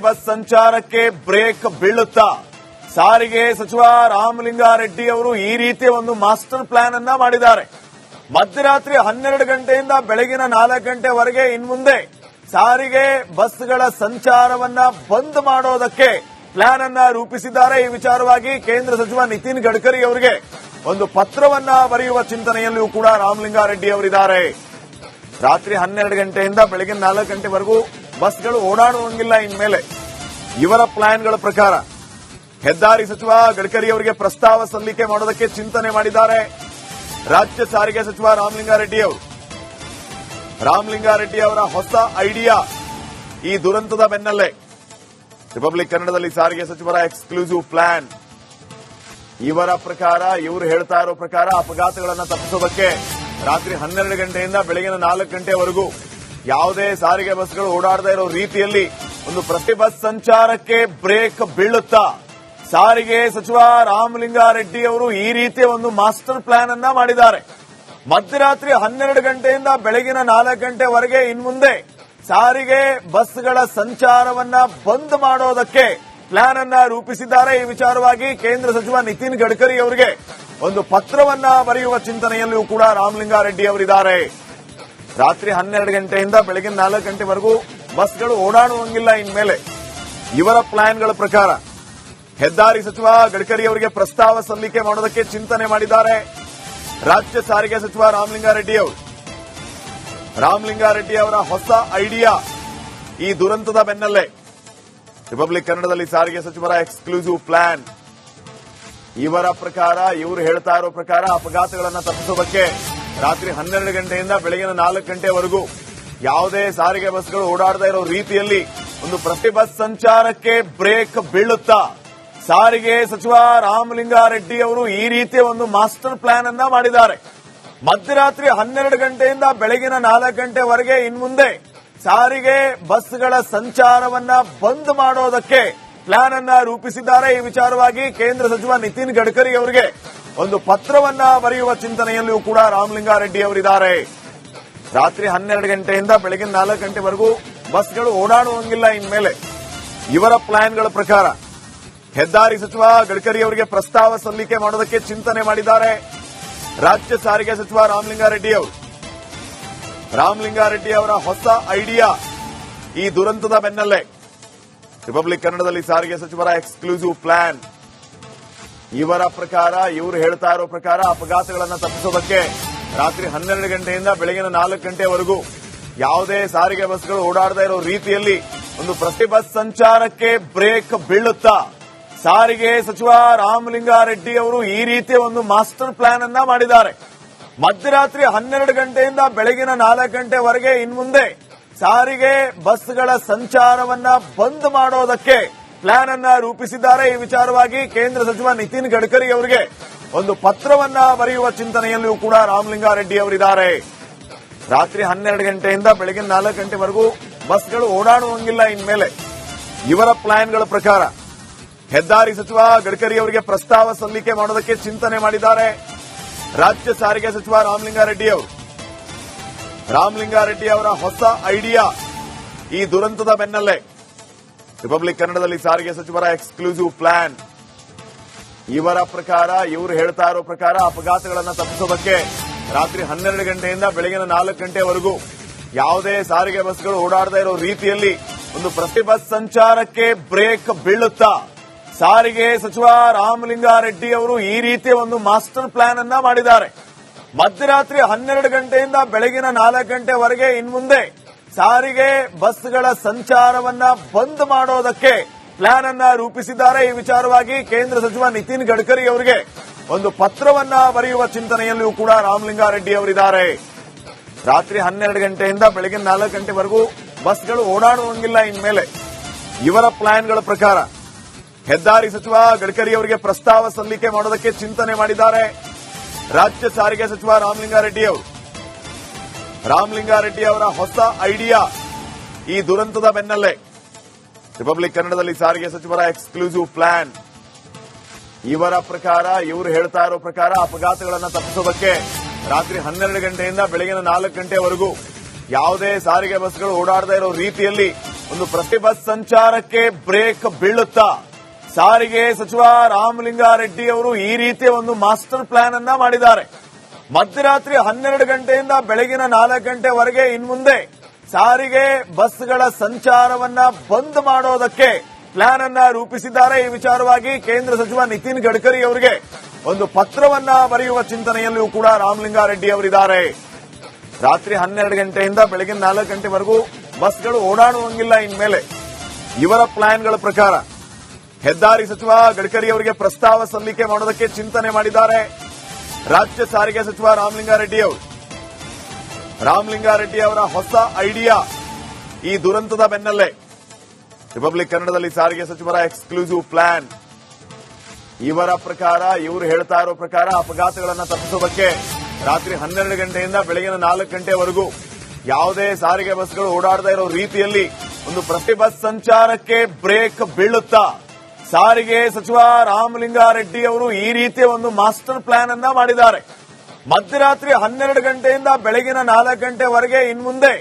Bus ಸಂಚಾರಕ್ಕೆ break ಬೀಳುತ್ತಾ ಸಾರಿಗೆ ಸಚಿವ ರಾಮಲಿಂಗಾರೆಡ್ಡಿ ಅವರು ಈ ರೀತಿಯ ಒಂದು ಮಾಸ್ಟರ್ ಪ್ಲಾನ್ ಅನ್ನ ಮಾಡಿದ್ದಾರೆ. ಮಧ್ಯರಾತ್ರಿ 12 ಗಂಟೆಯಿಂದ ಬೆಳಗಿನ 4 ಗಂಟೆವರೆಗೆ ಇನ್ಮುಂದೆ ಸಾರಿಗೆ ಬಸ್ಗಳ ಸಂಚಾರವನ್ನ ಬಂದ್ ಮಾಡೋದಕ್ಕೆ ಪ್ಲಾನ್ ಅನ್ನ ರೂಪಿಸಿದ್ದಾರೆ. ಈ ವಿಚಾರವಾಗಿ ಕೇಂದ್ರ ಸಚಿವ ನಿತಿನ್ ಗಡ್ಕರಿ ಅವರಿಗೆ ಒಂದು ಪತ್ರವನ್ನ ಬರೆಯುವ ಚಿಂತನೆಯಲ್ಲಿಯೂ ಕೂಡ ರಾಮಲಿಂಗಾರೆಡ್ಡಿ ಅವರಿದ್ದಾರೆ. ರಾತ್ರಿ 12 ಗಂಟೆಯಿಂದ ಬೆಳಗಿನ 4 ಗಂಟೆವರೆಗೂ ಬಸ್ಗಳು ಓಡಾಡುವಂಗಿಲ್ಲ ಇನ್ಮೇಲೆ. ಇವರ ಪ್ಲಾನ್ಗಳ ಪ್ರಕಾರ ಹೆದ್ದಾರಿ ಸಚಿವ ಗಡ್ಕರಿ ಅವರಿಗೆ ಪ್ರಸ್ತಾವ ಸಲ್ಲಿಕೆ ಮಾಡೋದಕ್ಕೆ ಚಿಂತನೆ ಮಾಡಿದ್ದಾರೆ ರಾಜ್ಯ ಸಾರಿಗೆ ಸಚಿವ ರಾಮಲಿಂಗಾರೆಡ್ಡಿ ಅವರು. ರಾಮಲಿಂಗಾರೆಡ್ಡಿ ಅವರ ಹೊಸ ಐಡಿಯಾ ಈ ದುರಂತದ ಬೆನ್ನಲ್ಲೇ ರಿಪಬ್ಲಿಕ್ ಕನ್ನಡದಲ್ಲಿ ಸಾರಿಗೆ ಸಚಿವರ ಎಕ್ಸ್ಕ್ಲೂಸಿವ್ ಪ್ಲಾನ್. ಇವರ ಪ್ರಕಾರ, ಇವರು ಹೇಳ್ತಾ ಇರೋ ಪ್ರಕಾರ ಅಪಘಾತಗಳನ್ನು ತಪ್ಪಿಸೋದಕ್ಕೆ ರಾತ್ರಿ 12 ಗಂಟೆಯಿಂದ ಬೆಳಗಿನ 4 ಗಂಟೆವರೆಗೂ ಯಾವುದೇ ಸಾರಿಗೆ ಬಸ್ಗಳು ಓಡಾಡದೇ ಇರೋ ರೀತಿಯಲ್ಲಿ ಒಂದು ಪ್ರತಿ ಬಸ್ ಸಂಚಾರಕ್ಕೆ ಬ್ರೇಕ್ ಬೀಳುತ್ತಾ ಸಾರಿಗೆ ಸಚಿವ ರಾಮಲಿಂಗಾರೆಡ್ಡಿ ಅವರು ಈ ರೀತಿಯ ಒಂದು ಮಾಸ್ಟರ್ ಪ್ಲಾನ್ ಅನ್ನ ಮಾಡಿದ್ದಾರೆ. ಮಧ್ಯರಾತ್ರಿ 12 ಗಂಟೆಯಿಂದ ಬೆಳಗಿನ 4 ಗಂಟೆವರೆಗೆ ಇನ್ಮುಂದೆ ಸಾರಿಗೆ ಬಸ್ಗಳ ಸಂಚಾರವನ್ನ ಬಂದ್ ಮಾಡೋದಕ್ಕೆ ಪ್ಲಾನ್ ಅನ್ನ ರೂಪಿಸಿದ್ದಾರೆ. ಈ ವಿಚಾರವಾಗಿ ಕೇಂದ್ರ ಸಚಿವ ನಿತಿನ್ ಗಡ್ಕರಿ ಅವರಿಗೆ ಒಂದು ಪತ್ರವನ್ನ ಬರೆಯುವ ಚಿಂತನೆಯಲ್ಲಿಯೂ ಕೂಡ ರಾಮಲಿಂಗಾರೆಡ್ಡಿ ಅವರಿದ್ದಾರೆ. ರಾತ್ರಿ 12 ಗಂಟೆಯಿಂದ ಬೆಳಗಿನ 4 ಗಂಟೆವರೆಗೂ ಬಸ್ಗಳು ಓಡಾಡುವಂಗಿಲ್ಲ ಇನ್ಮೇಲೆ. ಇವರ ಪ್ಲಾನ್ಗಳ ಪ್ರಕಾರ ಹೆದ್ದಾರಿ ಸಚಿವ ಗಡ್ಕರಿ ಅವರಿಗೆ ಪ್ರಸ್ತಾವ ಸಲ್ಲಿಕೆ ಮಾಡೋದಕ್ಕೆ ಚಿಂತನೆ ಮಾಡಿದ್ದಾರೆ ರಾಜ್ಯ ಸಾರಿಗೆ ಸಚಿವ ರಾಮಲಿಂಗಾರೆಡ್ಡಿ ಅವರು. ರಾಮಲಿಂಗಾರೆಡ್ಡಿ ಅವರ ಹೊಸ ಐಡಿಯಾ ಈ ದುರಂತದ ಬೆನ್ನಲ್ಲೇ ರಿಪಬ್ಲಿಕ್ ಕನ್ನಡದಲ್ಲಿ ಸಾರಿಗೆ ಸಚಿವರ ಎಕ್ಸ್ಕ್ಲೂಸಿವ್ ಪ್ಲಾನ್. ಇವರ ಪ್ರಕಾರ, ಇವರು ಹೇಳ್ತಾ ಇರೋ ಪ್ರಕಾರ ಅಪಘಾತಗಳನ್ನು ತಪ್ಪಿಸೋದಕ್ಕೆ ರಾತ್ರಿ 12 ಗಂಟೆಯಿಂದ ಬೆಳಗಿನ 4 ಗಂಟೆವರೆಗೂ ಯಾವುದೇ ಸಾರಿಗೆ ಬಸ್ಗಳು ಓಡಾಡದೇ ಇರೋ ರೀತಿಯಲ್ಲಿ ಒಂದು ಪ್ರತಿ ಬಸ್ ಸಂಚಾರಕ್ಕೆ ಬ್ರೇಕ್ ಬೀಳುತ್ತಾ ಸಾರಿಗೆ ಸಚಿವ ರಾಮಲಿಂಗಾರೆಡ್ಡಿ ಅವರು ಈ ರೀತಿಯ ಒಂದು ಮಾಸ್ಟರ್ ಪ್ಲಾನ್ ಅನ್ನ ಮಾಡಿದ್ದಾರೆ. ಮಧ್ಯರಾತ್ರಿ 12 ಗಂಟೆಯಿಂದ ಬೆಳಗಿನ 4 ಗಂಟೆವರೆಗೆ ಇನ್ಮುಂದೆ ಸಾರಿಗೆ ಬಸ್ಗಳ ಸಂಚಾರವನ್ನ ಬಂದ್ ಮಾಡೋದಕ್ಕೆ ಪ್ಲಾನ್ ಅನ್ನ ರೂಪಿಸಿದ್ದಾರೆ. ಈ ವಿಚಾರವಾಗಿ ಕೇಂದ್ರ ಸಚಿವ ನಿತಿನ್ ಗಡ್ಕರಿ ಅವರಿಗೆ ಒಂದು ಪತ್ರವನ್ನ ಬರೆಯುವ ಚಿಂತನೆಯಲ್ಲಿಯೂ ಕೂಡ ರಾಮಲಿಂಗಾರೆಡ್ಡಿ ಅವರಿದ್ದಾರೆ. ರಾತ್ರಿ 12 ಗಂಟೆಯಿಂದ ಬೆಳಗಿನ 4 ಗಂಟೆವರೆಗೂ ಬಸ್ಗಳು ಓಡಾಡುವಂಗಿಲ್ಲ ಇನ್ಮೇಲೆ. ಇವರ ಪ್ಲಾನ್ಗಳ ಪ್ರಕಾರ ಹೆದ್ದಾರಿ ಸಚಿವ ಗಡ್ಕರಿ ಅವರಿಗೆ ಪ್ರಸ್ತಾವ ಸಲ್ಲಿಕೆ ಮಾಡೋದಕ್ಕೆ ಚಿಂತನೆ ಮಾಡಿದ್ದಾರೆ ರಾಜ್ಯ ಸಾರಿಗೆ ಸಚಿವ ರಾಮಲಿಂಗಾರೆಡ್ಡಿ ಅವರು. ರಾಮಲಿಂಗಾರೆಡ್ಡಿ ಅವರ ಹೊಸ ಐಡಿಯಾ ಈ ದುರಂತದ ಬೆನ್ನಲ್ಲೇ ರಿಪಬ್ಲಿಕ್ ಕನ್ನಡದಲ್ಲಿ ಸಾರಿಗೆ ಸಚಿವರ ಎಕ್ಸ್ಕ್ಲೂಸಿವ್ ಪ್ಲಾನ್. ಇವರ ಪ್ರಕಾರ, ಇವರು ಹೇಳ್ತಾ ಇರೋ ಪ್ರಕಾರ ಅಪಘಾತಗಳನ್ನು ತಪ್ಪಿಸೋದಕ್ಕೆ ರಾತ್ರಿ 12 ಗಂಟೆಯಿಂದ ಬೆಳಗಿನ 4 ಗಂಟೆವರೆಗೂ ಯಾವುದೇ ಸಾರಿಗೆ ಬಸ್ಗಳು ಓಡಾಡದೇ ಇರೋ ರೀತಿಯಲ್ಲಿ ಒಂದು ಪ್ರತಿ ಬಸ್ ಸಂಚಾರಕ್ಕೆ ಬ್ರೇಕ್ ಬೀಳುತ್ತಾ ಸಾರಿಗೆ ಸಚಿವ ರಾಮಲಿಂಗಾರೆಡ್ಡಿ ಅವರು ಈ ರೀತಿಯ ಒಂದು ಮಾಸ್ಟರ್ ಪ್ಲಾನ್ ಅನ್ನ ಮಾಡಿದ್ದಾರೆ. ಮಧ್ಯರಾತ್ರಿ 12 ಗಂಟೆಯಿಂದ ಬೆಳಗಿನ 4 ಗಂಟೆವರೆಗೆ ಇನ್ಮುಂದೆ ಸಾರಿಗೆ ಬಸ್ಗಳ ಸಂಚಾರವನ್ನ ಬಂದ್ ಮಾಡೋದಕ್ಕೆ ಪ್ಲಾನ್ ಅನ್ನ ರೂಪಿಸಿದ್ದಾರೆ. ಈ ವಿಚಾರವಾಗಿ ಕೇಂದ್ರ ಸಚಿವ ನಿತಿನ್ ಗಡ್ಕರಿ ಅವರಿಗೆ ಒಂದು ಪತ್ರವನ್ನ ಬರೆಯುವ ಚಿಂತನೆಯಲ್ಲಿಯೂ ಕೂಡ ರಾಮಲಿಂಗಾರೆಡ್ಡಿ ಅವರಿದ್ದಾರೆ. ರಾತ್ರಿ 12 ಗಂಟೆಯಿಂದ ಬೆಳಗಿನ 4 ಗಂಟೆವರೆಗೂ ಬಸ್ಗಳು ಓಡಾಡುವಂಗಿಲ್ಲ ಇನ್ಮೇಲೆ. ಇವರ ಪ್ಲಾನ್ಗಳ ಪ್ರಕಾರ ಹೆದ್ದಾರಿ ಸಚಿವ ಗಡ್ಕರಿ ಅವರಿಗೆ ಪ್ರಸ್ತಾವ ಸಲ್ಲಿಕೆ ಮಾಡೋದಕ್ಕೆ ಚಿಂತನೆ ಮಾಡಿದ್ದಾರೆ ರಾಜ್ಯ ಸಾರಿಗೆ ಸಚಿವ ರಾಮಲಿಂಗಾರೆಡ್ಡಿ ಅವರು. ರಾಮಲಿಂಗಾರೆಡ್ಡಿ ಅವರ ಹೊಸ ಐಡಿಯಾ ಈ ದುರಂತದ ಬೆನ್ನಲ್ಲೇ ರಿಪಬ್ಲಿಕ್ ಕನ್ನಡದಲ್ಲಿ ಸಾರಿಗೆ ಸಚಿವರ ಎಕ್ಸ್ಕ್ಲೂಸಿವ್ ಪ್ಲಾನ್. ಇವರ ಪ್ರಕಾರ, ಇವರು ಹೇಳ್ತಾ ಇರೋ ಪ್ರಕಾರ ಅಪಘಾತಗಳನ್ನು ತಪ್ಪಿಸೋದಕ್ಕೆ ರಾತ್ರಿ 12 ಗಂಟೆಯಿಂದ ಬೆಳಗಿನ 4 ಗಂಟೆವರೆಗೂ ಯಾವುದೇ ಸಾರಿಗೆ ಬಸ್ಗಳು ಓಡಾಡದೇ ಇರೋ ರೀತಿಯಲ್ಲಿ ಒಂದು ಪ್ರತಿ ಬಸ್ ಸಂಚಾರಕ್ಕೆ ಬ್ರೇಕ್ ಬೀಳುತ್ತಾ ಸಾರಿಗೆ ಸಚಿವ ರಾಮಲಿಂಗಾರೆಡ್ಡಿ ಅವರು ಈ ರೀತಿಯ ಒಂದು ಮಾಸ್ಟರ್ ಪ್ಲಾನ್ ಅನ್ನ ಮಾಡಿದ್ದಾರೆ. ಮಧ್ಯರಾತ್ರಿ 12 ಗಂಟೆಯಿಂದ ಬೆಳಗಿನ 4 ಗಂಟೆವರೆಗೆ ಇನ್ಮುಂದೆ ಸಾರಿಗೆ ಬಸ್ಗಳ ಸಂಚಾರವನ್ನ ಬಂದ್ ಮಾಡೋದಕ್ಕೆ ಪ್ಲಾನ್ ಅನ್ನ ರೂಪಿಸಿದ್ದಾರೆ. ಈ ವಿಚಾರವಾಗಿ ಕೇಂದ್ರ ಸಚಿವ ನಿತಿನ್ ಗಡ್ಕರಿ ಅವರಿಗೆ ಒಂದು ಪತ್ರವನ್ನ ಬರೆಯುವ ಚಿಂತನೆಯಲ್ಲಿಯೂ ಕೂಡ ರಾಮಲಿಂಗಾರೆಡ್ಡಿ ಅವರಿದ್ದಾರೆ. ರಾತ್ರಿ 12 ಗಂಟೆಯಿಂದ ಬೆಳಗಿನ 4 ಗಂಟೆವರೆಗೂ ಬಸ್ಗಳು ಓಡಾಡುವಂಗಿಲ್ಲ ಇನ್ಮೇಲೆ. ಇವರ ಪ್ಲಾನ್ಗಳ ಪ್ರಕಾರ ಹೆದ್ದಾರಿ ಸಚಿವ ಗಡ್ಕರಿ ಅವರಿಗೆ ಪ್ರಸ್ತಾವ ಸಲ್ಲಿಕೆ ಮಾಡೋದಕ್ಕೆ ಚಿಂತನೆ ಮಾಡಿದ್ದಾರೆ ರಾಜ್ಯ ಸಾರಿಗೆ ಸಚಿವ ರಾಮಲಿಂಗಾರೆಡ್ಡಿ ಅವರು. ರಾಮಲಿಂಗಾರೆಡ್ಡಿ ಅವರ ಹೊಸ ಐಡಿಯಾ ಈ ದುರಂತದ ಬೆನ್ನಲ್ಲೇ ರಿಪಬ್ಲಿಕ್ ಕನ್ನಡದಲ್ಲಿ ಸಾರಿಗೆ ಸಚಿವರ ಎಕ್ಸ್ಕ್ಲೂಸಿವ್ ಪ್ಲಾನ್. ಇವರ ಪ್ರಕಾರ, ಇವರು ಹೇಳ್ತಾ ಇರೋ ಪ್ರಕಾರ ಅಪಘಾತಗಳನ್ನು ತಪ್ಪಿಸೋದಕ್ಕೆ ರಾತ್ರಿ 12 ಗಂಟೆಯಿಂದ ಬೆಳಗಿನ 4 ಗಂಟೆವರೆಗೂ ಯಾವುದೇ ಸಾರಿಗೆ ಬಸ್ಗಳು ಓಡಾಡದೇ ಇರೋ ರೀತಿಯಲ್ಲಿ ಒಂದು ಪ್ರತಿ ಬಸ್ ಸಂಚಾರಕ್ಕೆ ಬ್ರೇಕ್ ಬೀಳುತ್ತಾ ಸಾರಿಗೆ ಸಚಿವ ರಾಮಲಿಂಗಾರೆಡ್ಡಿ ಅವರು ಈ ರೀತಿಯ ಒಂದು ಮಾಸ್ಟರ್ ಪ್ಲಾನ್ ಅನ್ನ ಮಾಡಿದ್ದಾರೆ. ಮಧ್ಯರಾತ್ರಿ 12 ಗಂಟೆಯಿಂದ ಬೆಳಗಿನ 4 ಗಂಟೆವರೆಗೆ ಇನ್ಮುಂದೆ ಸಾರಿಗೆ ಬಸ್ಗಳ ಸಂಚಾರವನ್ನ ಬಂದ್ ಮಾಡೋದಕ್ಕೆ ಪ್ಲಾನ್ ಅನ್ನ ರೂಪಿಸಿದ್ದಾರೆ. ಈ ವಿಚಾರವಾಗಿ ಕೇಂದ್ರ ಸಚಿವ ನಿತಿನ್ ಗಡ್ಕರಿ ಅವರಿಗೆ ಒಂದು ಪತ್ರವನ್ನ ಬರೆಯುವ ಚಿಂತನೆಯಲ್ಲಿಯೂ ಕೂಡ ರಾಮಲಿಂಗಾರೆಡ್ಡಿ ಅವರಿದ್ದಾರೆ. ರಾತ್ರಿ 12 ಗಂಟೆಯಿಂದ ಬೆಳಗಿನ 4 ಗಂಟೆವರೆಗೂ ಬಸ್ಗಳು ಓಡಾಡುವಂಗಿಲ್ಲ ಇನ್ಮೇಲೆ. ಇವರ ಪ್ಲಾನ್ಗಳ ಪ್ರಕಾರ ಹೆದ್ದಾರಿ ಸಚಿವ ಗಡ್ಕರಿ ಅವರಿಗೆ ಪ್ರಸ್ತಾವ ಸಲ್ಲಿಕೆ ಮಾಡೋದಕ್ಕೆ ಚಿಂತನೆ ಮಾಡಿದ್ದಾರೆ ರಾಜ್ಯ ಸಾರಿಗೆ ಸಚಿವ ರಾಮಲಿಂಗಾರೆಡ್ಡಿ ಅವರು. ರಾಮಲಿಂಗಾರೆಡ್ಡಿ ಅವರ ಹೊಸ ಐಡಿಯಾ ಈ ದುರಂತದ ಬೆನ್ನಲ್ಲೇ ರಿಪಬ್ಲಿಕ್ ಕನ್ನಡದಲ್ಲಿ ಸಾರಿಗೆ ಸಚಿವರ ಎಕ್ಸ್ಕ್ಲೂಸಿವ್ ಪ್ಲಾನ್. ಇವರ ಪ್ರಕಾರ, ಇವರು ಹೇಳ್ತಾ ಇರೋ ಪ್ರಕಾರ ಅಪಘಾತಗಳನ್ನು ತಪ್ಪಿಸೋದಕ್ಕೆ ರಾತ್ರಿ 12 ಗಂಟೆಯಿಂದ ಬೆಳಗಿನ 4 ಗಂಟೆವರೆಗೂ ಯಾವುದೇ ಸಾರಿಗೆ ಬಸ್ಗಳು ಓಡಾಡದೇ ಇರೋ ರೀತಿಯಲ್ಲಿ ಒಂದು ಪ್ರತಿ ಬಸ್ ಸಂಚಾರಕ್ಕೆ ಬ್ರೇಕ್ ಬೀಳುತ್ತಾ ಸಾರಿಗೆ ಸಚಿವ ರಾಮಲಿಂಗಾರೆಡ್ಡಿ ಅವರು ಈ ರೀತಿಯ ಒಂದು ಮಾಸ್ಟರ್ ಪ್ಲಾನ್ ಅನ್ನ ಮಾಡಿದ್ದಾರೆ. ಮಧ್ಯರಾತ್ರಿ 12 ಗಂಟೆಯಿಂದ ಬೆಳಗಿನ 4 ಗಂಟೆವರೆಗೆ ಇನ್ಮುಂದೆ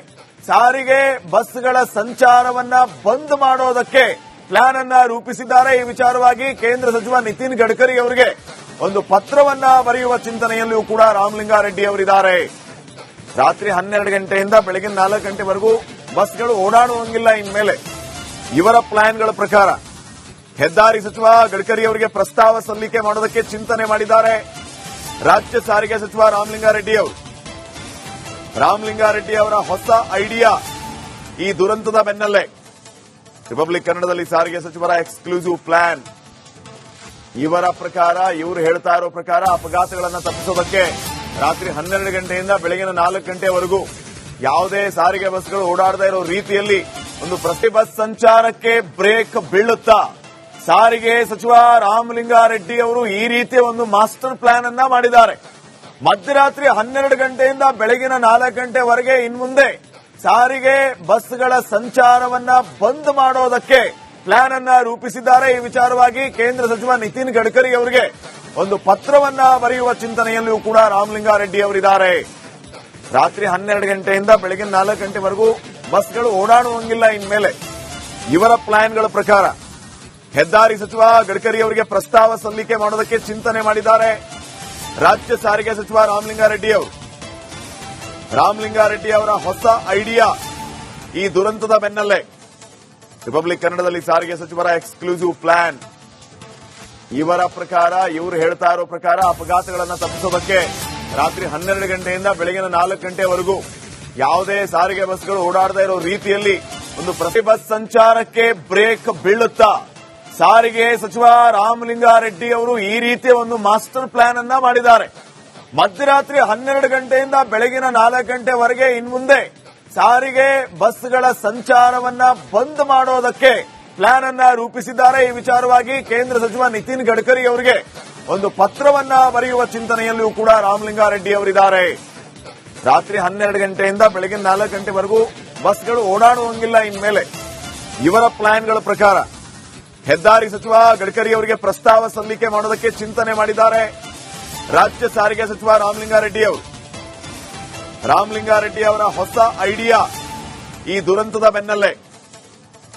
ಸಾರಿಗೆ ಬಸ್ಗಳ ಸಂಚಾರವನ್ನ ಬಂದ್ ಮಾಡೋದಕ್ಕೆ ಪ್ಲಾನ್ ಅನ್ನ ರೂಪಿಸಿದ್ದಾರೆ. ಈ ವಿಚಾರವಾಗಿ ಕೇಂದ್ರ ಸಚಿವ ನಿತಿನ್ ಗಡ್ಕರಿ ಅವರಿಗೆ ಒಂದು ಪತ್ರವನ್ನ ಬರೆಯುವ ಚಿಂತನೆಯಲ್ಲಿಯೂ ಕೂಡ ರಾಮಲಿಂಗಾರೆಡ್ಡಿ ಅವರಿದ್ದಾರೆ. ರಾತ್ರಿ 12 ಗಂಟೆಯಿಂದ ಬೆಳಗಿನ 4 ಗಂಟೆವರೆಗೂ ಬಸ್ಗಳು ಓಡಾಡುವಂಗಿಲ್ಲ ಇನ್ಮೇಲೆ. ಇವರ ಪ್ಲಾನ್ಗಳ ಪ್ರಕಾರ ಹೆದ್ದಾರಿ ಸಚಿವ ಗಡ್ಕರಿ ಅವರಿಗೆ ಪ್ರಸ್ತಾವ ಸಲ್ಲಿಕೆ ಮಾಡೋದಕ್ಕೆ ಚಿಂತನೆ ಮಾಡಿದ್ದಾರೆ ರಾಜ್ಯ ಸಾರಿಗೆ ಸಚಿವ ರಾಮಲಿಂಗಾರೆಡ್ಡಿ ಅವರು. ರಾಮಲಿಂಗಾರೆಡ್ಡಿ ಅವರ ಹೊಸ ಐಡಿಯಾ ಈ ದುರಂತದ ಬೆನ್ನಲ್ಲೇ ರಿಪಬ್ಲಿಕ್ ಕನ್ನಡದಲ್ಲಿ ಸಾರಿಗೆ ಸಚಿವರ ಎಕ್ಸ್ಕ್ಲೂಸಿವ್ ಪ್ಲಾನ್. ಇವರ ಪ್ರಕಾರ, ಇವರು ಹೇಳ್ತಾ ಇರೋ ಪ್ರಕಾರ ಅಪಘಾತಗಳನ್ನು ತಪ್ಪಿಸೋದಕ್ಕೆ ರಾತ್ರಿ 12 ಗಂಟೆಯಿಂದ ಬೆಳಗಿನ 4 ಗಂಟೆವರೆಗೂ ಯಾವುದೇ ಸಾರಿಗೆ ಬಸ್ಗಳು ಓಡಾಡದೇ ಇರೋ ರೀತಿಯಲ್ಲಿ ಒಂದು ಪ್ರತಿ ಬಸ್ ಸಂಚಾರಕ್ಕೆ ಬ್ರೇಕ್ ಬೀಳುತ್ತಾ ಸಾರಿಗೆ ಸಚಿವ ರಾಮಲಿಂಗಾರೆಡ್ಡಿ ಅವರು ಈ ರೀತಿಯ ಒಂದು ಮಾಸ್ಟರ್ ಪ್ಲಾನ್ ಅನ್ನ ಮಾಡಿದ್ದಾರೆ. ಮಧ್ಯರಾತ್ರಿ 12 ಗಂಟೆಯಿಂದ ಬೆಳಗಿನ 4 ಗಂಟೆವರೆಗೆ ಇನ್ಮುಂದೆ ಸಾರಿಗೆ ಬಸ್ಗಳ ಸಂಚಾರವನ್ನ ಬಂದ್ ಮಾಡೋದಕ್ಕೆ ಪ್ಲಾನ್ ಅನ್ನ ರೂಪಿಸಿದ್ದಾರೆ. ಈ ವಿಚಾರವಾಗಿ ಕೇಂದ್ರ ಸಚಿವ ನಿತಿನ್ ಗಡ್ಕರಿ ಅವರಿಗೆ ಒಂದು ಪತ್ರವನ್ನ ಬರೆಯುವ ಚಿಂತನೆಯಲ್ಲಿಯೂ ಕೂಡ ರಾಮಲಿಂಗಾರೆಡ್ಡಿ ಅವರಿದ್ದಾರೆ. ರಾತ್ರಿ 12 ಗಂಟೆಯಿಂದ ಬೆಳಗಿನ 4 ಗಂಟೆವರೆಗೂ ಬಸ್ಗಳು ಓಡಾಡುವಂಗಿಲ್ಲ ಇನ್ಮೇಲೆ. ಇವರ ಪ್ಲಾನ್ಗಳ ಪ್ರಕಾರ ಹೆದ್ದಾರಿ ಸಚಿವ ಗಡ್ಕರಿ ಅವರಿಗೆ ಪ್ರಸ್ತಾವ ಸಲ್ಲಿಕೆ ಮಾಡೋದಕ್ಕೆ ಚಿಂತನೆ ಮಾಡಿದ್ದಾರೆ ರಾಜ್ಯ ಸಾರಿಗೆ ಸಚಿವ ರಾಮಲಿಂಗಾರೆಡ್ಡಿ ಅವರು. ರಾಮಲಿಂಗಾರೆಡ್ಡಿ ಅವರ ಹೊಸ ಐಡಿಯಾ ಈ ದುರಂತದ ಬೆನ್ನಲ್ಲೇ ರಿಪಬ್ಲಿಕ್ ಕನ್ನಡದಲ್ಲಿ ಸಾರಿಗೆ ಸಚಿವರ ಎಕ್ಸ್ಕ್ಲೂಸಿವ್ ಪ್ಲಾನ್. ಇವರ ಪ್ರಕಾರ, ಇವರು ಹೇಳ್ತಾ ಇರೋ ಪ್ರಕಾರ ಅಪಘಾತಗಳನ್ನು ತಪ್ಪಿಸೋದಕ್ಕೆ ರಾತ್ರಿ 12 ಗಂಟೆಯಿಂದ ಬೆಳಗಿನ 4 ಗಂಟೆವರೆಗೂ ಯಾವುದೇ ಸಾರಿಗೆ ಬಸ್ಗಳು ಓಡಾಡದೇ ಇರೋ ರೀತಿಯಲ್ಲಿ ಒಂದು ಪ್ರತಿ ಬಸ್ ಸಂಚಾರಕ್ಕೆ ಬ್ರೇಕ್ ಬೀಳುತ್ತಾ ಸಾರಿಗೆ ಸಚಿವ ರಾಮಲಿಂಗಾರೆಡ್ಡಿ ಅವರು ಈ ರೀತಿಯ ಒಂದು ಮಾಸ್ಟರ್ ಪ್ಲಾನ್ ಅನ್ನ ಮಾಡಿದ್ದಾರೆ. ಮಧ್ಯರಾತ್ರಿ 12 ಗಂಟೆಯಿಂದ ಬೆಳಗಿನ 4 ಗಂಟೆವರೆಗೆ ಇನ್ಮುಂದೆ ಸಾರಿಗೆ ಬಸ್ಗಳ ಸಂಚಾರವನ್ನ ಬಂದ್ ಮಾಡೋದಕ್ಕೆ ಪ್ಲಾನ್ ಅನ್ನ ರೂಪಿಸಿದ್ದಾರೆ. ಈ ವಿಚಾರವಾಗಿ ಕೇಂದ್ರ ಸಚಿವ ನಿತಿನ್ ಗಡ್ಕರಿ ಅವರಿಗೆ ಒಂದು ಪತ್ರವನ್ನ ಬರೆಯುವ ಚಿಂತನೆಯಲ್ಲಿಯೂ ಕೂಡ ರಾಮಲಿಂಗಾರೆಡ್ಡಿ ಅವರಿದ್ದಾರೆ. ರಾತ್ರಿ 12 ಗಂಟೆಯಿಂದ ಬೆಳಗಿನ 4 ಗಂಟೆವರೆಗೂ ಬಸ್ಗಳು ಓಡಾಡುವಂಗಿಲ್ಲ ಇನ್ಮೇಲೆ. ಇವರ ಪ್ಲಾನ್ಗಳ ಪ್ರಕಾರ ಹೆದ್ದಾರಿ ಸಚಿವ ಗಡ್ಕರಿ ಅವರಿಗೆ ಪ್ರಸ್ತಾವ ಸಲ್ಲಿಕೆ ಮಾಡೋದಕ್ಕೆ ಚಿಂತನೆ ಮಾಡಿದ್ದಾರೆ ರಾಜ್ಯ ಸಾರಿಗೆ ಸಚಿವ ರಾಮಲಿಂಗಾರೆಡ್ಡಿ ಅವರು. ರಾಮಲಿಂಗಾರೆಡ್ಡಿ ಅವರ ಹೊಸ ಐಡಿಯಾ ಈ ದುರಂತದ ಬೆನ್ನಲ್ಲೇ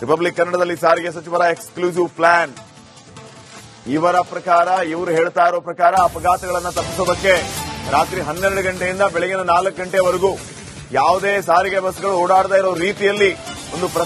ರಿಪಬ್ಲಿಕ್ ಕನ್ನಡದಲ್ಲಿ ಸಾರಿಗೆ ಸಚಿವರ ಎಕ್ಸ್ಕ್ಲೂಸಿವ್ ಪ್ಲಾನ್. ಇವರ ಪ್ರಕಾರ, ಇವರು ಹೇಳ್ತಾ ಇರೋ ಪ್ರಕಾರ ಅಪಘಾತಗಳನ್ನು ತಪ್ಪಿಸೋದಕ್ಕೆ ರಾತ್ರಿ 12 ಗಂಟೆಯಿಂದ ಬೆಳಗಿನ 4 ಗಂಟೆವರೆಗೂ ಯಾವುದೇ ಸಾರಿಗೆ ಬಸ್ಗಳು ಓಡಾಡದೇ ಇರೋ ರೀತಿಯಲ್ಲಿ ಒಂದು